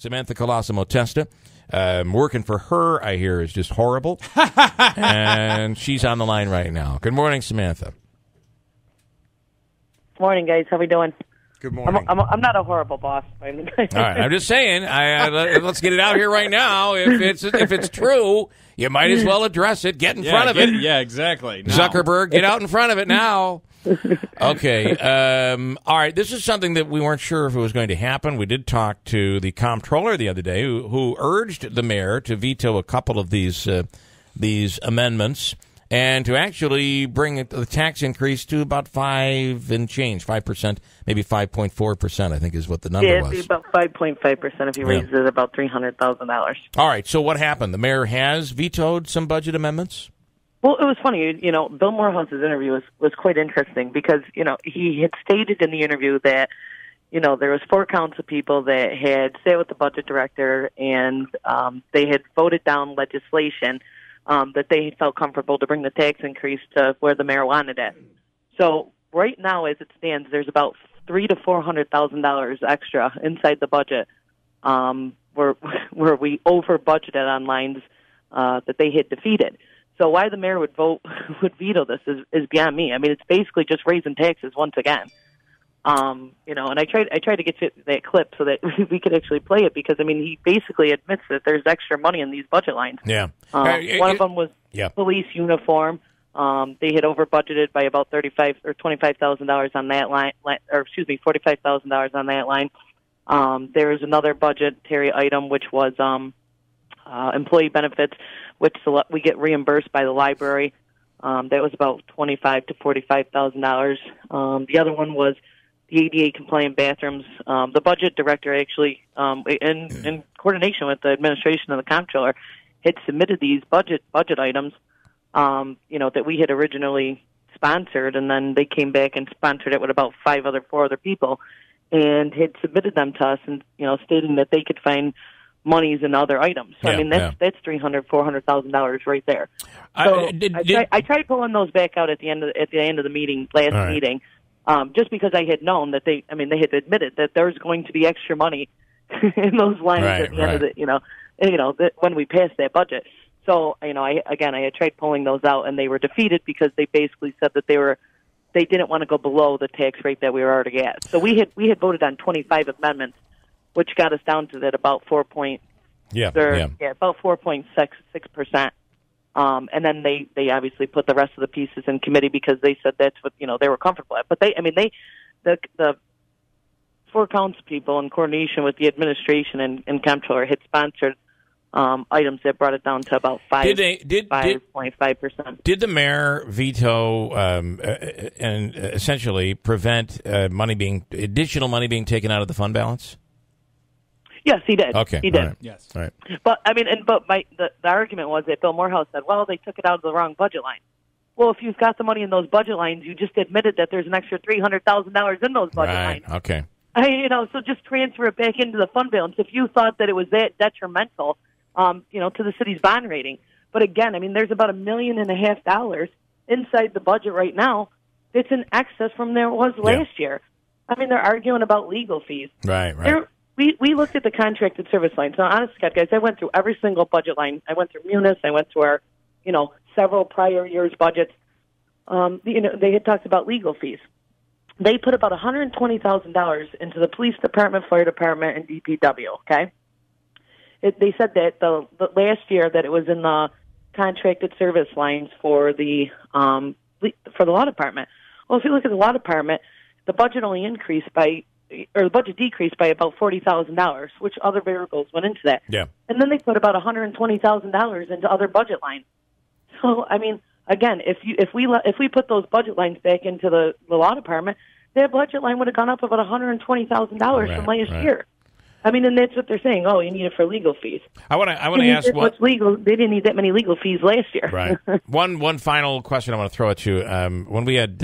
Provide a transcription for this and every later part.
Samantha Colosimo-Testa. Working for her, I hear, is just horrible. And she's on the line right now. Good morning, Samantha. Morning, guys. How we doing? Good morning. I'm not a horrible boss. All right, I'm just saying. Let's get it out here right now. If it's true, you might as well address it. Get in front of it. Yeah, exactly. Now. Zuckerberg, get out in front of it now. Okay. All right. This is something that we weren't sure if it was going to happen. We did talk to the comptroller the other day, who urged the mayor to veto a couple of these amendments and to actually bring the tax increase to about 5 and change, 5%, maybe 5.4%. I think is what the number was. Yeah, it'd be about 5.5% if you raised it about $300,000. All right. So what happened? The mayor has vetoed some budget amendments. Well, it was funny. Bill Morehouse's interview was quite interesting because he had stated in the interview that there was 4 counts of people that had sat with the budget director and they had voted down legislation that they felt comfortable to bring the tax increase to where the mayor wanted it. So right now, as it stands, there's about $300,000 to $400,000 extra inside the budget where we over budgeted on lines that they had defeated. So why the mayor would veto this is beyond me. I mean, it's basically just raising taxes once again. And I tried to get to that clip so that we could actually play it because, he basically admits that there's extra money in these budget lines. Yeah. One of them was police uniform. They had over budgeted by about $35,000 or $25,000 on that line, $45,000 on that line. There was another budgetary item, which was employee benefits, which we get reimbursed by the library. That was about $25,000 to $45,000. The other one was the ADA compliant bathrooms. The budget director actually, in coordination with the administration and the comptroller, had submitted these budget items, that we had originally sponsored, and then they came back and sponsored it with about 4 other people, and had submitted them to us, and stating that they could find monies in other items. So that's $300,000, $400,000 right there. So I tried pulling those back out at the end of the meeting meeting, just because I had known that they had admitted that there's going to be extra money in those lines at the end of the when we passed that budget. So I had tried pulling those out, and they were defeated because they basically said that they didn't want to go below the tax rate that we were already at. So we had voted on 25 amendments, which got us down to that about 4.6%. And then they obviously put the rest of the pieces in committee because they said that's what they were comfortable at. But the 4 counts people in coordination with the administration and comptroller had sponsored items that brought it down to about 5.5%. Did the mayor veto and essentially prevent additional money being taken out of the fund balance? Yes, he did. Okay, he did. All right. Yes, all right. But the argument was that Bill Morehouse said, "Well, they took it out of the wrong budget line." Well, if you've got the money in those budget lines, you just admitted that there's an extra $300,000 in those budget lines. Okay. So just transfer it back into the fund balance if you thought that it was that detrimental, to the city's bond rating. But again, there's about $1.5 million inside the budget right now. It's in excess from there was last year. They're arguing about legal fees. Right. We looked at the contracted service line. So, honest to God, guys, I went through every single budget line. I went through Munis. I went through our, several prior years' budgets. They had talked about legal fees. They put about $120,000 into the police department, fire department, and DPW. Okay, they said that the last year that it was in the contracted service lines for the law department. Well, if you look at the law department, the budget only the budget decreased by about $40,000, which other variables went into that. Yeah. And then they put about $120,000 into other budget lines. So, again, if we put those budget lines back into the law department, that budget line would have gone up about $120,000 from last year. And that's what they're saying. Oh, you need it for legal fees. I want to ask what's legal. They didn't need that many legal fees last year. Right. One final question I want to throw at you. When we had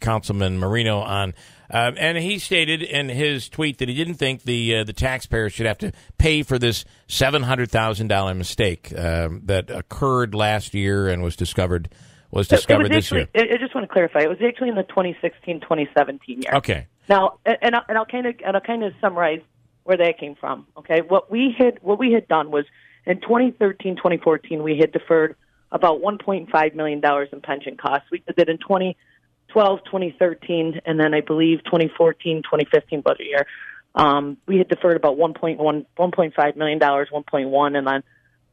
Councilman Marino on, and he stated in his tweet that he didn't think the taxpayers should have to pay for this $700,000 mistake that occurred last year and was discovered this year. I just want to clarify. It was actually in the 2016-2017 year. Okay. Now, and I'll kind of summarize where that came from. Okay, what we had done was in 2013, 2014, we had deferred about $1.5 million in pension costs. We did it in 2012, 2013, and then I believe 2014, 2015 budget year. We had deferred about $1.5 million, 1.1, and then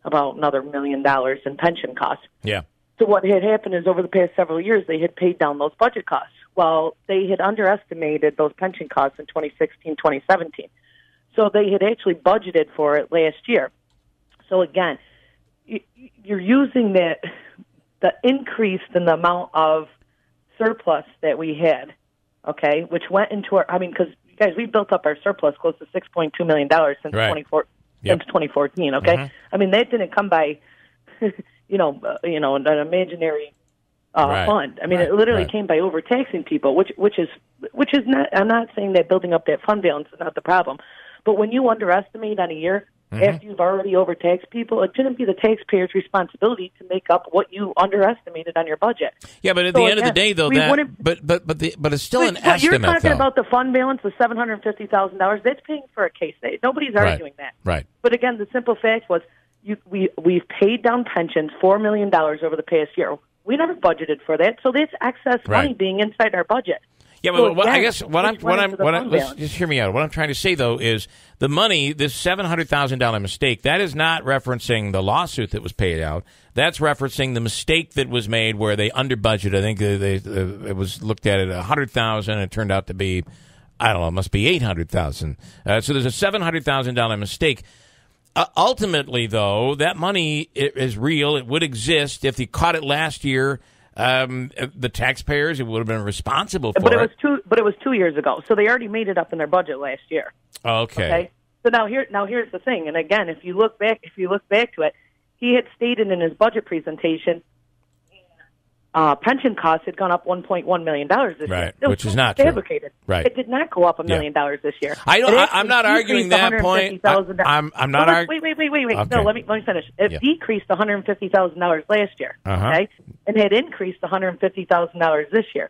about another $1 million in pension costs. Yeah. So what had happened is over the past several years, they had paid down those budget costs. Well, they had underestimated those pension costs in 2016, 2017. So they had actually budgeted for it last year. So again, you're using the increase in the amount of surplus that we had, okay, which went into our, because guys, we built up our surplus close to $6.2 million since right. 2014, okay? Mm-hmm. That didn't come by, an imaginary right. fund. It literally came by overtaxing people, which is not, I'm not saying that building up that fund balance is not the problem, but when you underestimate on a year, mm-hmm. after you've already overtaxed people, it shouldn't be the taxpayer's responsibility to make up what you underestimated on your budget. Yeah, but at the end of the day, though, but it's still an estimate. You're talking about the fund balance of $750,000. That's paying for a case. Nobody's arguing that. Right. But again, the simple fact was we've paid down pensions $4 million over the past year. We never budgeted for that, so that's excess money being inside our budget. Yeah, but I guess let's just hear me out. What I'm trying to say, though, is the money, this $700,000 mistake, that is not referencing the lawsuit that was paid out. That's referencing the mistake that was made where they under budgeted. I think it was looked at $100,000, and it turned out to be, I don't know, it must be $800,000. So there's a $700,000 mistake. Ultimately, though, that money is real. It would exist if you caught it last year. The taxpayers, it would have been responsible for it. But it was 2 years ago, so they already made it up in their budget last year. Okay. So now here's the thing, and again, if you look back to it, he had stated in his budget presentation, pension costs had gone up $1.1 million this year. Which is not fabricated. True. Right. It did not go up $1 million this year. I'm not arguing that point. I'm not arguing. Wait. Okay. No, let me finish. It decreased $150,000 last year, okay, and had increased $150,000 this year.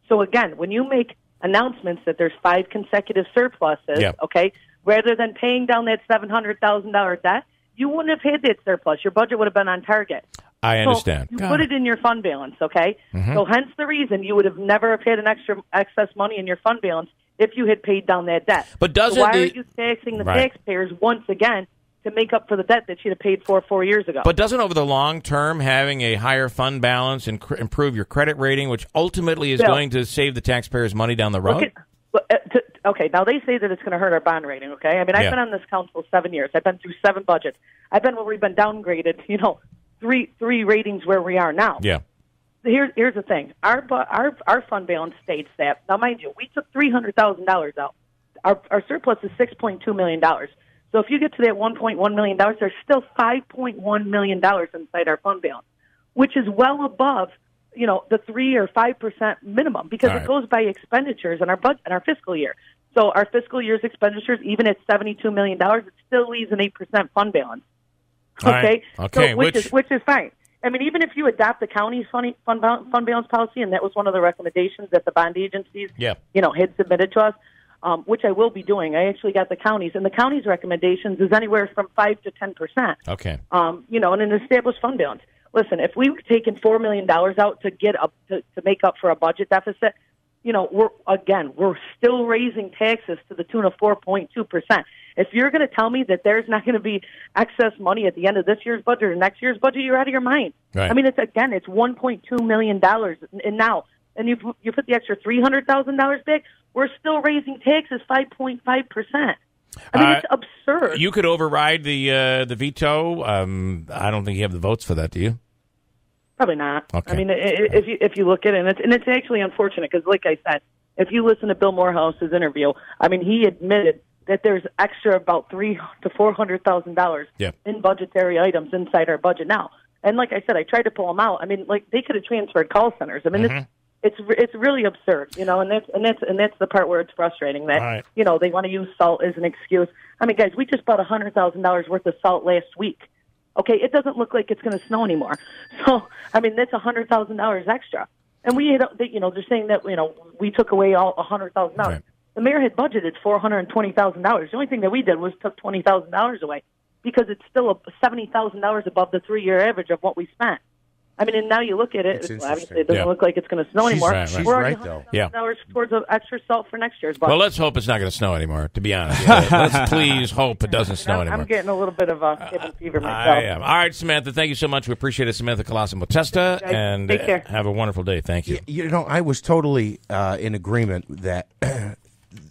So again, when you make announcements that there's 5 consecutive surpluses, okay, rather than paying down that $700,000 debt, you wouldn't have had that surplus. Your budget would have been on target. I understand. So you put it in your fund balance, okay? Mm-hmm. So hence the reason you would have never have had an excess money in your fund balance if you had paid down that debt. But doesn't why are you taxing the taxpayers once again to make up for the debt that you'd have paid for 4 years ago? But doesn't over the long term having a higher fund balance and improve your credit rating, which ultimately is going to save the taxpayers money down the road? Okay, now they say that it's going to hurt our bond rating, okay? I've been on this council 7 years. I've been through 7 budgets. I've been where we've been downgraded, three ratings where we are now. Yeah. Here's the thing. Our fund balance states that, now mind you, we took $300,000 out. Our surplus is $6.2 million. So if you get to that $1.1 million, there's still $5.1 million inside our fund balance, which is well above, the 3 or 5% minimum because it goes by expenditures in our budget in our fiscal year. So our fiscal year's expenditures, even at $72 million, it still leaves an 8% fund balance. Okay, okay, so, which is fine. Even if you adopt the county's fund balance policy, and that was one of the recommendations that the bond agencies, had submitted to us, which I will be doing. I actually got the counties, and the county's recommendations is anywhere from 5 to 10%. Okay, in an established fund balance. Listen, if we were taking $4 million out to get up to make up for a budget deficit, we're still raising taxes to the tune of 4.2%. If you're going to tell me that there's not going to be excess money at the end of this year's budget or next year's budget, you're out of your mind. Right. It's $1.2 million, and you put the extra $300,000 back, we're still raising taxes 5.5%. It's absurd. You could override the veto. I don't think you have the votes for that, do you? Probably not. Okay. If you look at it, and it's actually unfortunate because, like I said, if you listen to Bill Morehouse's interview, he admitted that there's extra about $300,000 to $400,000 in budgetary items inside our budget now. And like I said, I tried to pull them out. They could have transferred call centers. It's really absurd, and that's the part where it's frustrating that they want to use salt as an excuse. Guys, we just bought $100,000 worth of salt last week. Okay, it doesn't look like it's going to snow anymore. So, that's $100,000 extra. And they're saying that we took away all $100,000. The mayor had budgeted $420,000. The only thing that we did was took $20,000 away because it's still $70,000 above the 3-year average of what we spent. I mean, and now you look at it, obviously it doesn't look like it's going to snow anymore. She's We're right, already though. $100,000 towards extra salt for next year's budget. Well, let's hope it's not going to snow anymore, to be honest. Let's please hope it doesn't snow anymore. I'm getting a little bit of a cabin fever myself. I am. All right, Samantha, thank you so much. We appreciate it, Samantha Colosimo-Testa, and take care. Have a wonderful day. Thank you. You know, I was totally in agreement that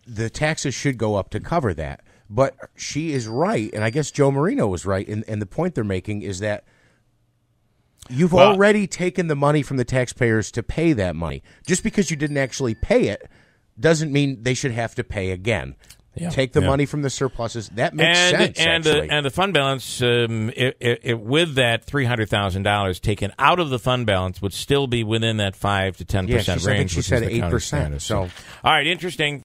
the taxes should go up to cover that. But she is right, and I guess Joe Marino was right, and the point they're making is that you've already taken the money from the taxpayers to pay that money. Just because you didn't actually pay it doesn't mean they should have to pay again. Yeah. Take the money from the surpluses. That makes sense, actually. And the fund balance, with that $300,000 taken out of the fund balance, would still be within that 5 to 10% range. I think she said 8%. So, all right, interesting.